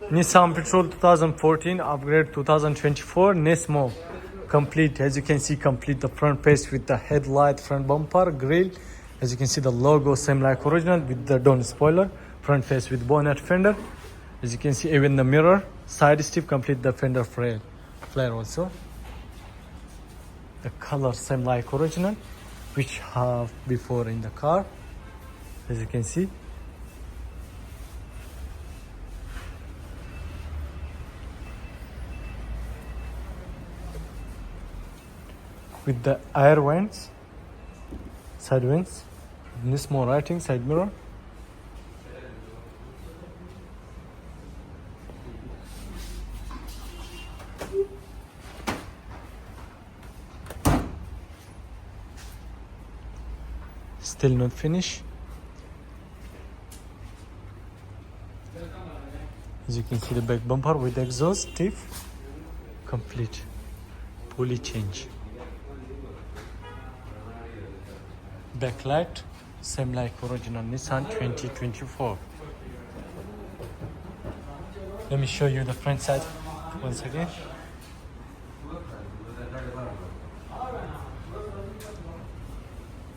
Nissan Patrol 2014 upgrade 2024 Nismo complete. As you can see, complete the front face with the headlight, front bumper, grille. As you can see, the logo same like original with the down spoiler, front face with bonnet, fender. As you can see, even the mirror, side step, complete the fender flare also. The color same like original, which have before in the car. As you can see, with the air vents, side vents, Nismo writing, side mirror. Still not finished. As you can see, the back bumper with exhaust tip, complete, fully changed. Backlight, same like original Nissan 2024. Let me show you the front side once again.